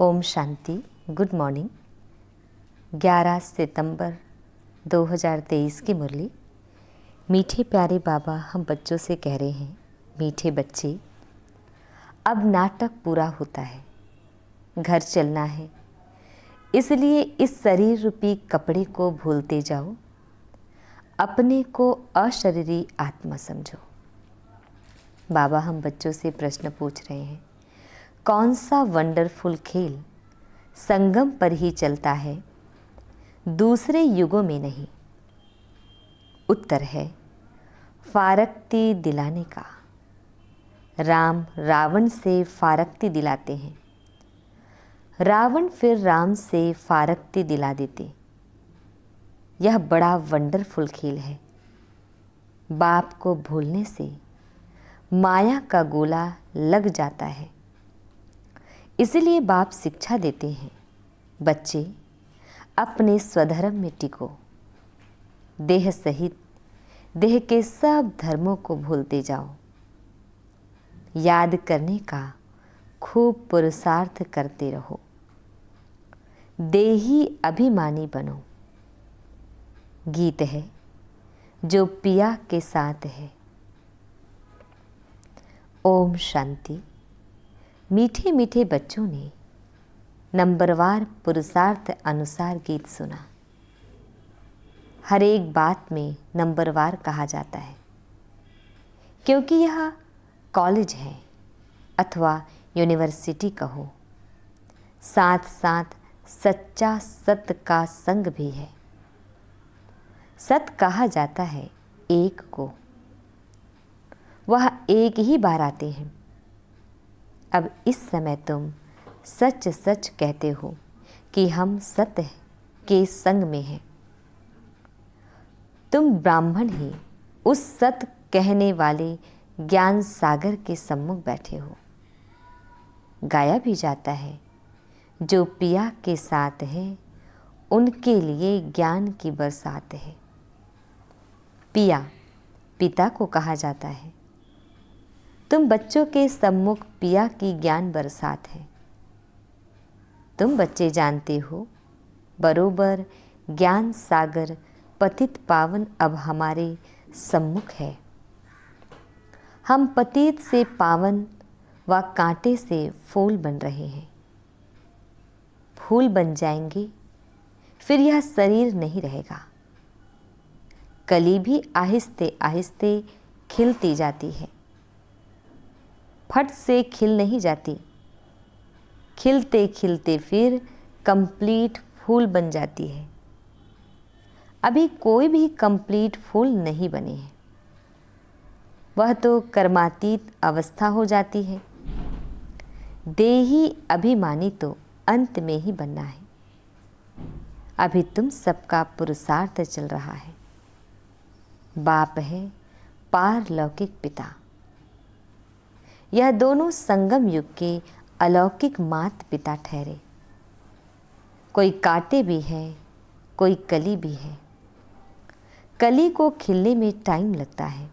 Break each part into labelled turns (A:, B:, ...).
A: Om Shanti. Good morning. 11 सितंबर 2023 की मुरली। मीठे प्यारे बाबा हम बच्चों से कह रहे हैं, मीठे बच्चे, अब नाटक पूरा होता है, घर चलना है, इसलिए इस शरीर रूपी कपड़े को भूलते जाओ, अपने को अशरीरी आत्मा समझो। बाबा हम बच्चों से प्रश्न पूछ रहे हैं, कौन सा वंडरफुल खेल संगम पर ही चलता है, दूसरे युगों में नहीं? उत्तर है फारक्ती दिलाने का। राम रावण से फारक्ती दिलाते हैं, रावण फिर राम से फारक्ती दिला देते। यह बड़ा वंडरफुल खेल है। बाप को भूलने से माया का गोला लग जाता है। इसलिए बाप शिक्षा देते हैं, बच्चे अपने स्वधर्म में टिको, देह सहित देह के सब धर्मों को भूलते जाओ, याद करने का खूब पुरुषार्थ करते रहो, देही अभिमानी बनो। गीत है जो पिया के साथ है। ओम शांति। मीठे मीठे बच्चों ने नंबरवार पुरुषार्थ अनुसार गीत सुना। हर एक बात में नंबरवार कहा जाता है, क्योंकि यह कॉलेज है अथवा यूनिवर्सिटी कहो, साथ साथ सच्चा सत्य का संग भी है। सत्य कहा जाता है एक को, वह एक ही बार आते हैं। अब इस समय तुम सच सच कहते हो कि हम सत्य के संग में हैं। तुम ब्राह्मण ही उस सत्य कहने वाले ज्ञान सागर के सम्मुख बैठे हो। गाया भी जाता है, जो पिया के साथ है उनके लिए ज्ञान की बरसात है। पिया पिता को कहा जाता है। तुम बच्चों के सम्मुख पिया की ज्ञान बरसात है। तुम बच्चे जानते हो, बरोबर ज्ञान सागर पतित पावन अब हमारे सम्मुख है। हम पतित से पावन व कांटे से फूल बन रहे हैं। फूल बन जाएंगे, फिर यह शरीर नहीं रहेगा। कली भी आहिस्ते आहिस्ते खिलती जाती है, फट से खिल नहीं जाती। खिलते खिलते फिर कंप्लीट फूल बन जाती है। अभी कोई भी कंप्लीट फूल नहीं बने हैं, वह तो कर्मातीत अवस्था हो जाती है। देही अभिमानी तो अंत में ही बनना है। अभी तुम सबका पुरुषार्थ चल रहा है। बाप है पारलौकिक पिता। यह दोनों संगम युग के अलौकिक मात पिता ठहरे। कोई कांटे भी है, कोई कली भी है। कली को खिलने में टाइम लगता है।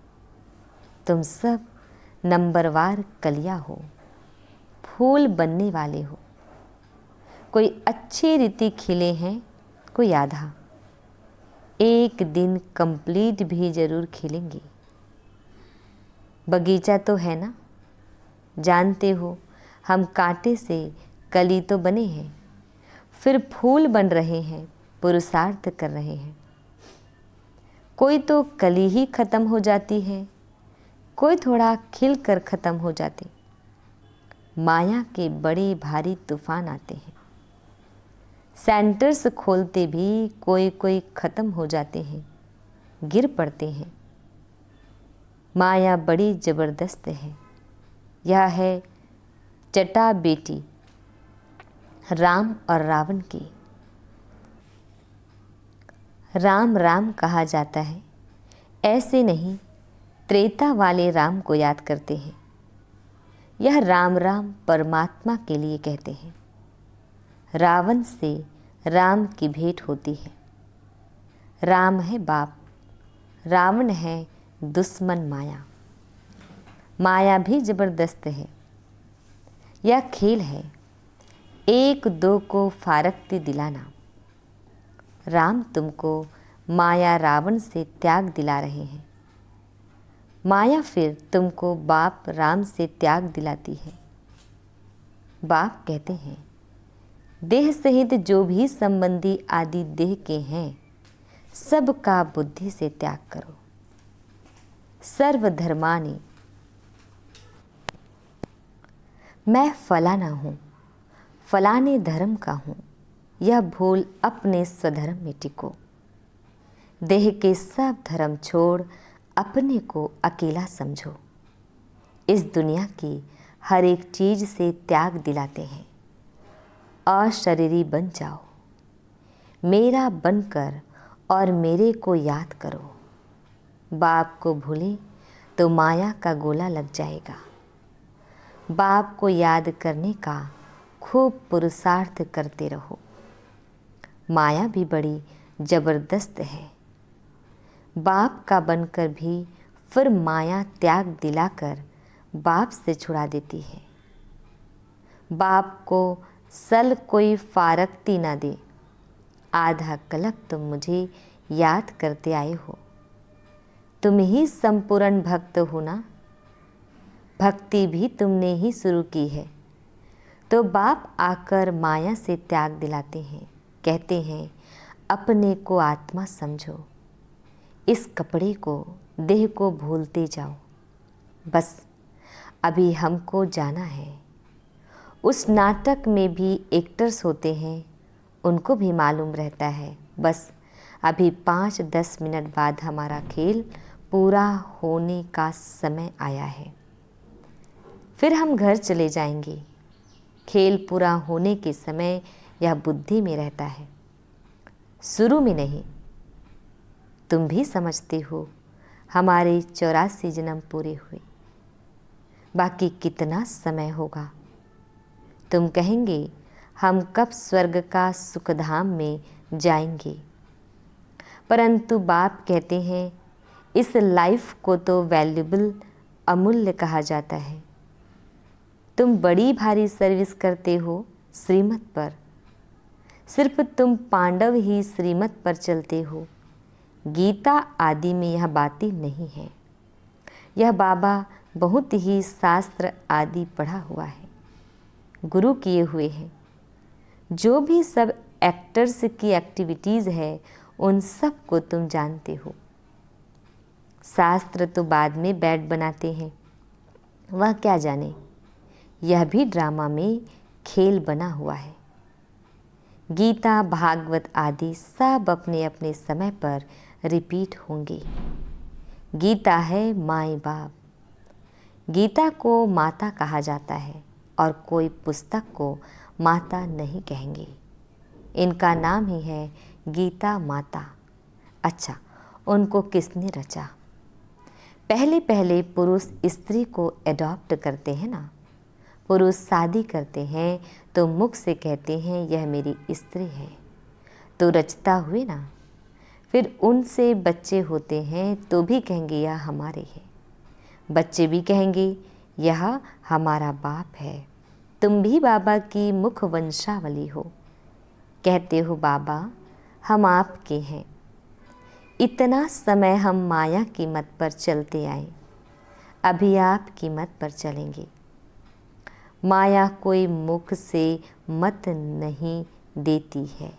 A: तुम सब नंबरवार कलियां हो, फूल बनने वाले हो। कोई अच्छी रीति खिले हैं, कोई आधा। एक दिन कंप्लीट भी जरूर खिलेंगे। बगीचा तो है ना, जानते हो, हम कांटे से कली तो बने हैं, फिर फूल बन रहे हैं, पुरुषार्थ कर रहे हैं। कोई तो कली ही खत्म हो जाती है, कोई थोड़ा खिल कर खत्म हो जाती। माया के बड़े भारी तूफान आते हैं। सेंटर्स खोलते भी कोई कोई खत्म हो जाते हैं, गिर पड़ते हैं। माया बड़ी जबरदस्त है। यह है चटा बेटी राम और रावण की। राम राम कहा जाता है, ऐसे नहीं त्रेता वाले राम को याद करते हैं। यह राम राम परमात्मा के लिए कहते हैं। रावण से राम की भेंट होती है। राम है बाप, रावण है दुश्मन माया। माया भी जबरदस्त है। यह खेल है, एक दो को फारकती दिलाना। राम तुमको माया रावण से त्याग दिला रहे हैं, माया फिर तुमको बाप राम से त्याग दिलाती है। बाप कहते हैं, देह सहित जो भी संबंधी आदि देह के हैं सब का बुद्धि से त्याग करो। सर्वधर्मानि, मैं फलाना हूँ, फलाने धर्म का हूँ, यह भूल अपने स्वधर्म में टिको। देह के सब धर्म छोड़ अपने को अकेला समझो। इस दुनिया की हर एक चीज से त्याग दिलाते हैं। अशरीरी बन जाओ, मेरा बनकर और मेरे को याद करो। बाप को भूले तो माया का गोला लग जाएगा। बाप को याद करने का खूब पुरुषार्थ करते रहो। माया भी बड़ी जबरदस्त है। बाप का बनकर भी फिर माया त्याग दिलाकर बाप से छुड़ा देती है। बाप को सल कोई फारकती ना दे। आधा कलप तुम मुझे याद करते आए हो। तुम ही संपूर्ण भक्त हो ना। भक्ति भी तुमने ही शुरू की है। तो बाप आकर माया से त्याग दिलाते हैं। कहते हैं, अपने को आत्मा समझो। इस कपड़े को, देह को भूलते जाओ। बस अभी हमको जाना है। उस नाटक में भी एक्टर्स होते हैं, उनको भी मालूम रहता है बस अभी 5-10 मिनट बाद हमारा खेल पूरा होने का समय आया है, फिर हम घर चले जाएंगे। खेल पूरा होने के समय यह बुद्धि में रहता है, शुरू में नहीं। तुम भी समझते हो हमारे 84 जन्म पूरे हुए, बाकी कितना समय होगा। तुम कहेंगे हम कब स्वर्ग का सुखधाम में जाएंगे, परंतु बाप कहते हैं इस लाइफ को तो वैल्यूबल, अमूल्य कहा जाता है। तुम बड़ी भारी सर्विस करते हो श्रीमत पर, सिर्फ तुम पांडव ही श्रीमत पर चलते हो। गीता आदि में यह बातें नहीं है। यह बाबा बहुत ही शास्त्र आदि पढ़ा हुआ है, गुरु किए हुए हैं। जो भी सब एक्टर्स की एक्टिविटीज़ है उन सब को तुम जानते हो। शास्त्र तो बाद में बैड बनाते हैं, वह क्या जाने। यह भी ड्रामा में खेल बना हुआ है। गीता, भागवत आदि सब अपने अपने समय पर रिपीट होंगे। गीता है माई बाप। गीता को माता कहा जाता है और कोई पुस्तक को माता नहीं कहेंगे। इनका नाम ही है गीता माता। अच्छा, उनको किसने रचा? पहले पहले पुरुष स्त्री को एडॉप्ट करते हैं ना। पुरुष शादी करते हैं तो मुख से कहते हैं यह मेरी स्त्री है, तो रचता हुए ना। फिर उनसे बच्चे होते हैं तो भी कहेंगे यह हमारे है। बच्चे भी कहेंगे यह हमारा बाप है। तुम भी बाबा की मुख वंशावली हो। कहते हो बाबा हम आपके हैं। इतना समय हम माया की मत पर चलते आए, अभी आपकी मत पर चलेंगे। माया कोई मुख से मत नहीं देती है।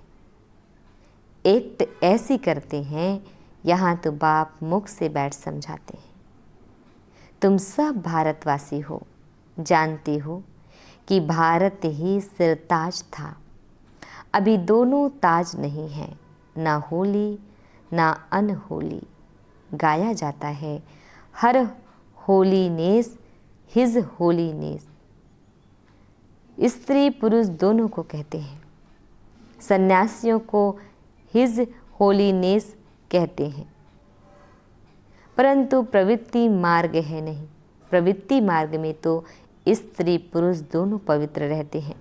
A: एक्ट ऐसी करते हैं, यहाँ तो बाप मुख से बैठ समझाते हैं। तुम सब भारतवासी हो, जानते हो कि भारत ही सिरताज था। अभी दोनों ताज नहीं हैं, ना होली ना अनहोली। गाया जाता है हर होलीनेस हिज होलीनेस। स्त्री पुरुष दोनों को कहते हैं। सन्यासियों को हिज होलीनेस कहते हैं, परंतु प्रवृत्ति मार्ग है नहीं। प्रवृत्ति मार्ग में तो स्त्री पुरुष दोनों पवित्र रहते हैं।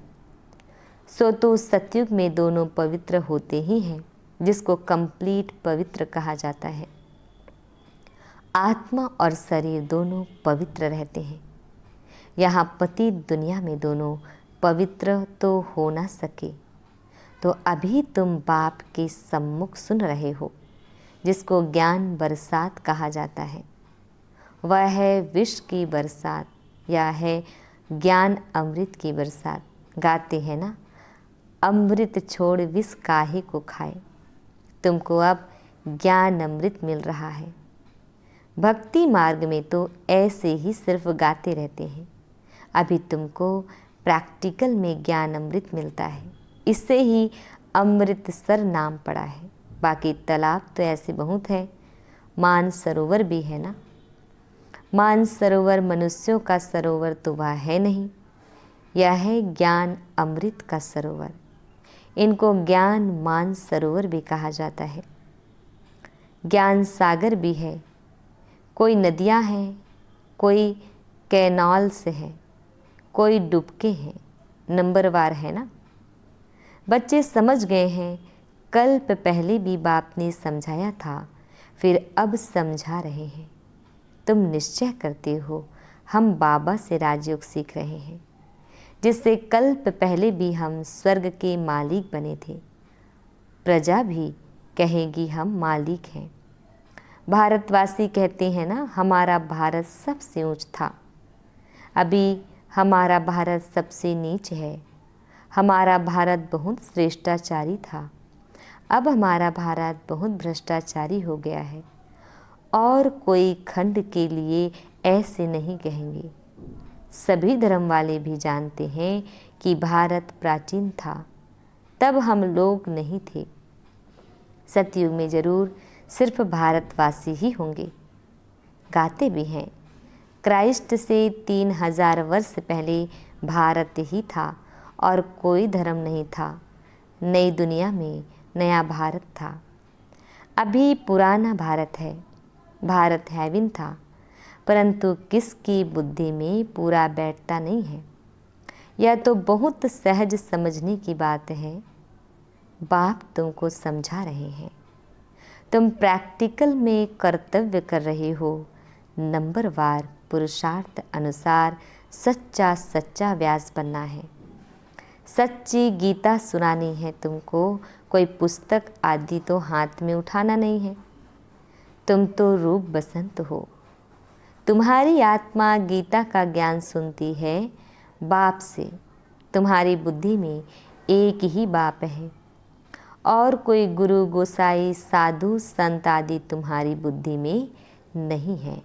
A: सो तो सतयुग में दोनों पवित्र होते ही हैं, जिसको कंप्लीट पवित्र कहा जाता है। आत्मा और शरीर दोनों पवित्र रहते हैं। यहाँ पति दुनिया में दोनों पवित्र तो हो ना सके, तो अभी तुम बाप के सम्मुख सुन रहे हो, जिसको ज्ञान बरसात कहा जाता है। वह है विष की बरसात या है ज्ञान अमृत की बरसात। गाते हैं ना, अमृत छोड़ विष काहे को खाए। तुमको अब ज्ञान अमृत मिल रहा है। भक्ति मार्ग में तो ऐसे ही सिर्फ गाते रहते हैं। अभी तुमको प्रैक्टिकल में ज्ञान अमृत मिलता है। इससे ही अमृतसर नाम पड़ा है। बाकी तालाब तो ऐसे बहुत है, मानसरोवर भी है ना। मानसरोवर मनुष्यों का सरोवर तो वह है नहीं, यह है ज्ञान अमृत का सरोवर। इनको ज्ञान मानसरोवर भी कहा जाता है। ज्ञान सागर भी है। कोई नदियां हैं, कोई कैनाल से है, कोई डुबके हैं, नंबरवार है ना। बच्चे समझ गए हैं। कल्प पहले भी बाप ने समझाया था, फिर अब समझा रहे हैं। तुम निश्चय करते हो हम बाबा से राजयोग सीख रहे हैं, जिससे कल्प पहले भी हम स्वर्ग के मालिक बने थे। प्रजा भी कहेगी हम मालिक हैं। भारतवासी कहते हैं ना, हमारा भारत सबसे ऊंच था। अभी हमारा भारत सबसे नीच है। हमारा भारत बहुत श्रेष्ठाचारी था, अब हमारा भारत बहुत भ्रष्टाचारी हो गया है। और कोई खंड के लिए ऐसे नहीं कहेंगे। सभी धर्म वाले भी जानते हैं कि भारत प्राचीन था, तब हम लोग नहीं थे। सतयुग में जरूर सिर्फ भारतवासी ही होंगे। गाते भी हैं, क्राइस्ट से 3000 वर्ष पहले भारत ही था और कोई धर्म नहीं था। नई दुनिया में नया भारत था। अभी पुराना भारत है। भारत हेवन था, परंतु किसकी बुद्धि में पूरा बैठता नहीं है। यह तो बहुत सहज समझने की बात है। बाप तुमको समझा रहे हैं। तुम प्रैक्टिकल में कर्तव्य कर रहे हो। नंबरवार पुरुषार्थ अनुसार सच्चा सच्चा व्यास बनना है। सच्ची गीता सुनानी है तुमको। कोई पुस्तक आदि तो हाथ में उठाना नहीं है। तुम तो रूप बसंत हो। तुम्हारी आत्मा गीता का ज्ञान सुनती है बाप से। तुम्हारी बुद्धि में एक ही बाप है और कोई गुरु गोसाई साधु संत आदि तुम्हारी बुद्धि में नहीं है।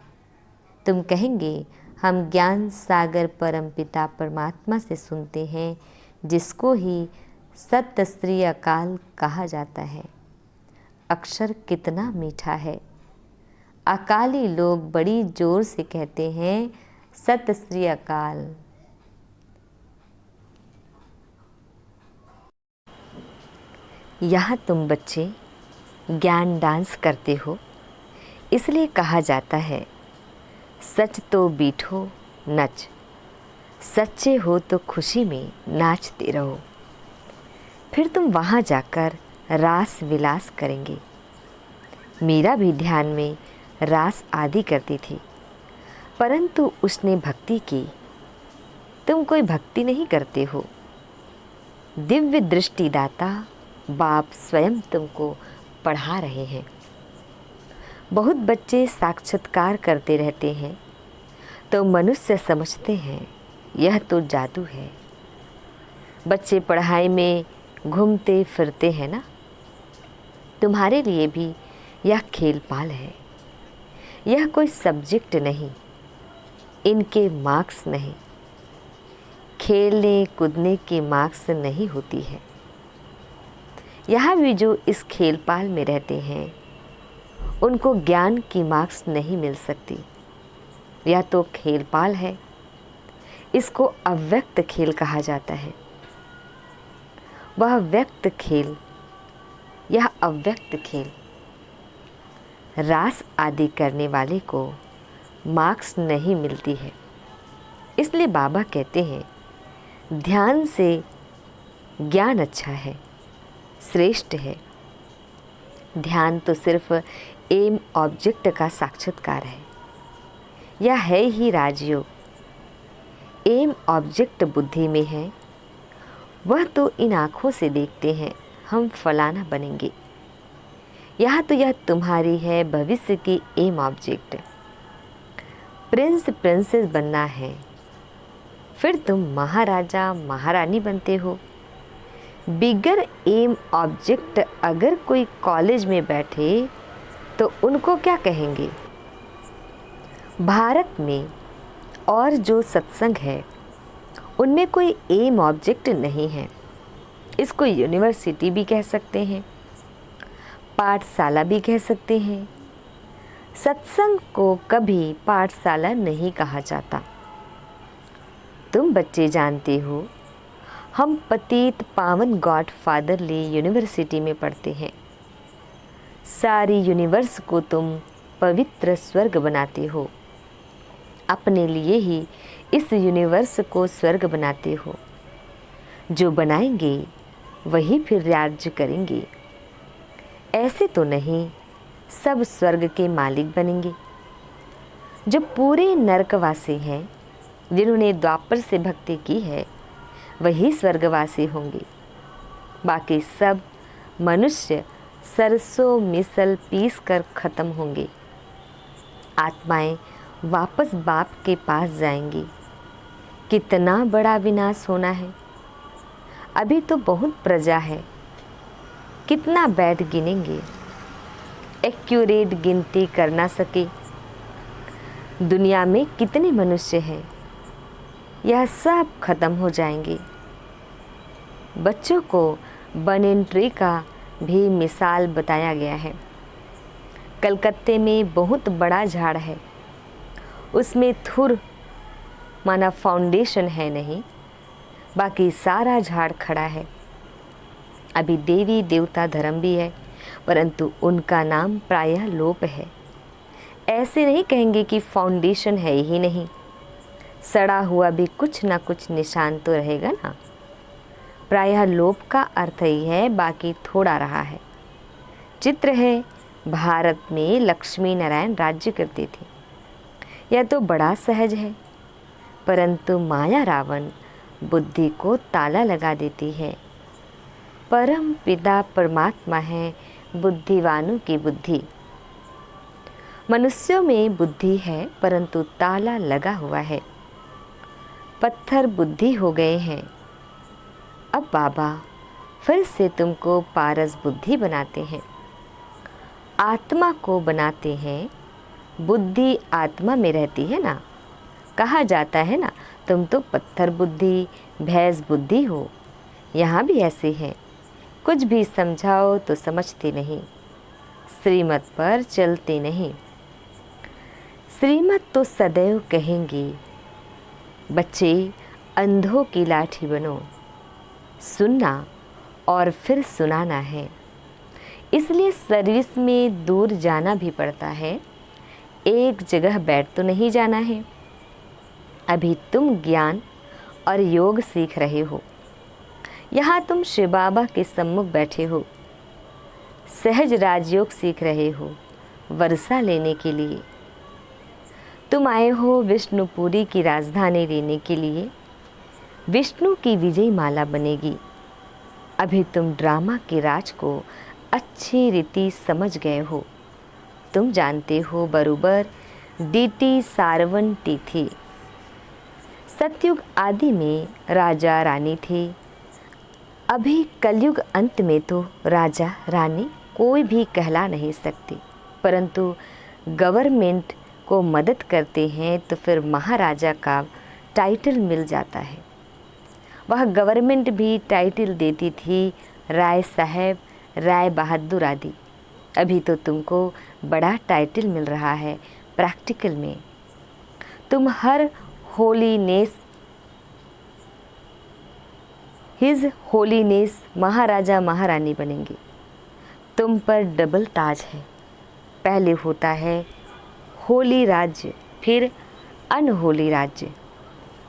A: तुम कहेंगे हम ज्ञान सागर परमपिता परमात्मा से सुनते हैं, जिसको ही सत श्री अकाल कहा जाता है। अक्षर कितना मीठा है। अकाली लोग बड़ी जोर से कहते हैं सत श्री अकाल। यहाँ तुम बच्चे ज्ञान डांस करते हो, इसलिए कहा जाता है सच तो बीठो नच, सच्चे हो तो खुशी में नाचते रहो। फिर तुम वहाँ जाकर रास विलास करेंगे। मीरा भी ध्यान में रास आदि करती थी, परंतु उसने भक्ति की। तुम कोई भक्ति नहीं करते हो। दिव्य दृष्टिदाता बाप स्वयं तुमको पढ़ा रहे हैं। बहुत बच्चे साक्षात्कार करते रहते हैं तो मनुष्य समझते हैं यह तो जादू है। बच्चे पढ़ाई में घूमते फिरते हैं ना। तुम्हारे लिए भी यह खेल पाल है। यह कोई सब्जेक्ट नहीं, इनके मार्क्स नहीं। खेलने कूदने की मार्क्स नहीं होती है। यहाँ भी जो इस खेल पाल में रहते हैं उनको ज्ञान की मार्क्स नहीं मिल सकती। यह तो खेल पाल है। इसको अव्यक्त खेल कहा जाता है। वह व्यक्त खेल, यह अव्यक्त खेल। रास आदि करने वाले को मार्क्स नहीं मिलती है। इसलिए बाबा कहते हैं ध्यान से ज्ञान अच्छा है, श्रेष्ठ है। ध्यान तो सिर्फ एम ऑब्जेक्ट का साक्षात्कार है। यह है ही राजयोग। एम ऑब्जेक्ट बुद्धि में है, वह तो इन आँखों से देखते हैं हम फलाना बनेंगे। यहाँ तो यह तुम्हारी है भविष्य की एम ऑब्जेक्ट। प्रिंस प्रिंसेस बनना है, फिर तुम महाराजा महारानी बनते हो। बिगर एम ऑब्जेक्ट अगर कोई कॉलेज में बैठे तो उनको क्या कहेंगे? भारत में और जो सत्संग है उनमें कोई एम ऑब्जेक्ट नहीं है। इसको यूनिवर्सिटी भी कह सकते हैं, पाठशाला भी कह सकते हैं। सत्संग को कभी पाठशाला नहीं कहा जाता। तुम बच्चे जानते हो, हम पतित पावन गॉड फादरली यूनिवर्सिटी में पढ़ते हैं। सारी यूनिवर्स को तुम पवित्र स्वर्ग बनाते हो। अपने लिए ही इस यूनिवर्स को स्वर्ग बनाते हो। जो बनाएंगे वही फिर राज्य करेंगे। ऐसे तो नहीं सब स्वर्ग के मालिक बनेंगे। जो पूरे नरकवासी हैं, जिन्होंने द्वापर से भक्ति की है, वही स्वर्गवासी होंगे। बाकी सब मनुष्य सरसों मिसल पीस कर ख़त्म होंगे। आत्माएं वापस बाप के पास जाएंगी। कितना बड़ा विनाश होना है। अभी तो बहुत प्रजा है, कितना बैठ गिनेंगे, एक्यूरेट गिनती कर ना सके। दुनिया में कितने मनुष्य हैं, यह सब खत्म हो जाएंगे। बच्चों को बनेन ट्री का भी मिसाल बताया गया है। कलकत्ते में बहुत बड़ा झाड़ है, उसमें थुर माना फाउंडेशन है नहीं, बाकी सारा झाड़ खड़ा है। अभी देवी देवता धर्म भी है, परंतु उनका नाम प्रायः लोप है। ऐसे नहीं कहेंगे कि फाउंडेशन है ही नहीं, सड़ा हुआ भी कुछ ना कुछ निशान तो रहेगा ना। प्रायः लोप का अर्थ ही है, बाकी थोड़ा रहा है। चित्र है, भारत में लक्ष्मी नारायण राज्य करते थे। यह तो बड़ा सहज है, परंतु माया रावण बुद्धि को ताला लगा देती है। परम पिता परमात्मा है बुद्धिवानों की बुद्धि। मनुष्यों में बुद्धि है, परंतु ताला लगा हुआ है। पत्थर बुद्धि हो गए हैं। अब बाबा फिर से तुमको पारस बुद्धि बनाते हैं, आत्मा को बनाते हैं। बुद्धि आत्मा में रहती है ना। कहा जाता है ना, तुम तो पत्थर बुद्धि भैंस बुद्धि हो। यहाँ भी ऐसे हैं, कुछ भी समझाओ तो समझते नहीं, श्रीमत पर चलते नहीं। श्रीमत तो सदैव कहेंगी, बच्चे अंधों की लाठी बनो। सुनना और फिर सुनाना है, इसलिए सर्विस में दूर जाना भी पड़ता है। एक जगह बैठ तो नहीं जाना है। अभी तुम ज्ञान और योग सीख रहे हो। यहाँ तुम शिव बाबा के सम्मुख बैठे हो, सहज राजयोग सीख रहे हो वर्षा लेने के लिए। तुम आए हो विष्णुपुरी की राजधानी लेने के लिए। विष्णु की विजय माला बनेगी। अभी तुम ड्रामा के राज को अच्छी रीति समझ गए हो। तुम जानते हो बरोबर डीटी सारवन टी थी। सतयुग आदि में राजा रानी थे। अभी कलयुग अंत में तो राजा रानी कोई भी कहला नहीं सकते, परंतु गवर्नमेंट को मदद करते हैं तो फिर महाराजा का टाइटल मिल जाता है। वह गवर्नमेंट भी टाइटल देती थी राय साहब, राय बहादुर आदि। अभी तो तुमको बड़ा टाइटल मिल रहा है प्रैक्टिकल में। तुम हर होलीनेस हिज होलीनेस महाराजा महारानी बनेंगे। तुम पर डबल ताज है। पहले होता है होली राज्य, फिर अनहोली राज्य,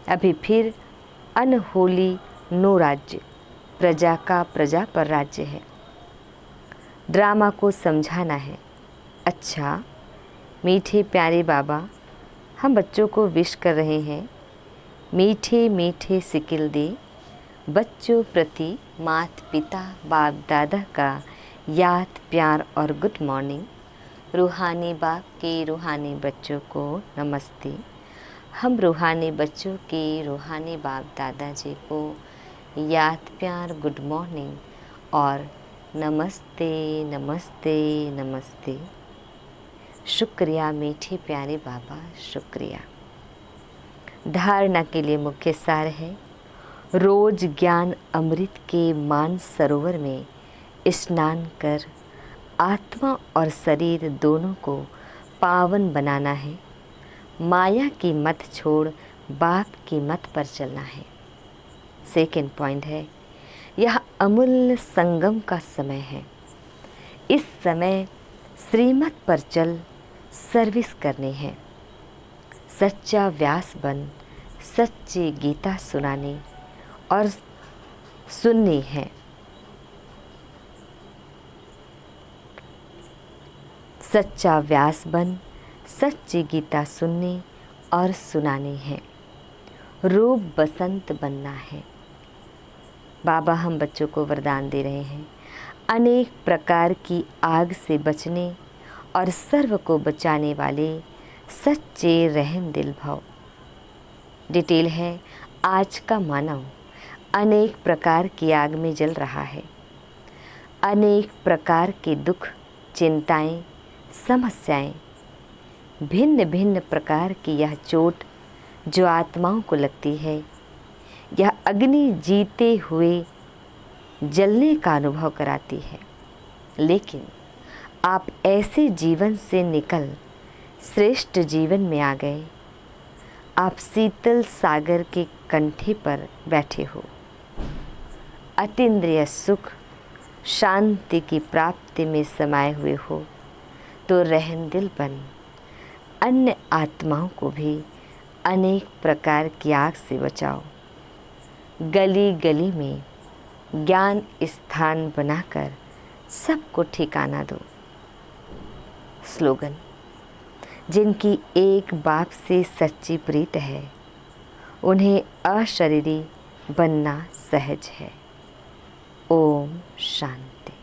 A: अभी फिर अनहोली नो राज्य। प्रजा का प्रजा पर राज्य है। ड्रामा को समझाना है। अच्छा मीठे प्यारे बाबा, हम बच्चों को विश कर रहे हैं, मीठे मीठे सिकिल दे बच्चों प्रति माता पिता बाप दादा का याद प्यार और गुड मॉर्निंग। रूहानी बाप के रूहानी बच्चों को नमस्ते। हम रूहानी बच्चों के रूहानी बाप दादाजी को याद प्यार गुड मॉर्निंग और नमस्ते नमस्ते नमस्ते। शुक्रिया मीठे प्यारे बाबा, शुक्रिया। धारणा के लिए मुख्य सार है, रोज ज्ञान अमृत के मान सरोवर में स्नान कर आत्मा और शरीर दोनों को पावन बनाना है। माया की मत छोड़ बाप की मत पर चलना है। सेकंड पॉइंट है, यह अमूल्य संगम का समय है। इस समय श्रीमत पर चल सर्विस करनी है। सच्चा व्यास बन सच्ची गीता सुनानी और सुननी है। सच्चा व्यास बन सच्ची गीता सुननी और सुनानी है। रूप बसंत बनना है। बाबा हम बच्चों को वरदान दे रहे हैं, अनेक प्रकार की आग से बचने और सर्व को बचाने वाले सच्चे रहम दिल भव। डिटेल है, आज का मानव अनेक प्रकार की आग में जल रहा है। अनेक प्रकार के दुख, चिंताएं, समस्याएं, भिन्न भिन्न प्रकार की यह चोट जो आत्माओं को लगती है, यह अग्नि जीते हुए जलने का अनुभव कराती है। लेकिन आप ऐसे जीवन से निकल श्रेष्ठ जीवन में आ गए। आप शीतल सागर के कंठे पर बैठे हो। अतीन्द्रिय सुख शांति की प्राप्ति में समाये हुए हो, तो रहमदिल बन अन्य आत्माओं को भी अनेक प्रकार की आग से बचाओ। गली गली में ज्ञान स्थान बनाकर सबको ठिकाना दो। स्लोगन, जिनकी एक बाप से सच्ची प्रीत है, उन्हें अशरीरी बनना सहज है। ओम शांति।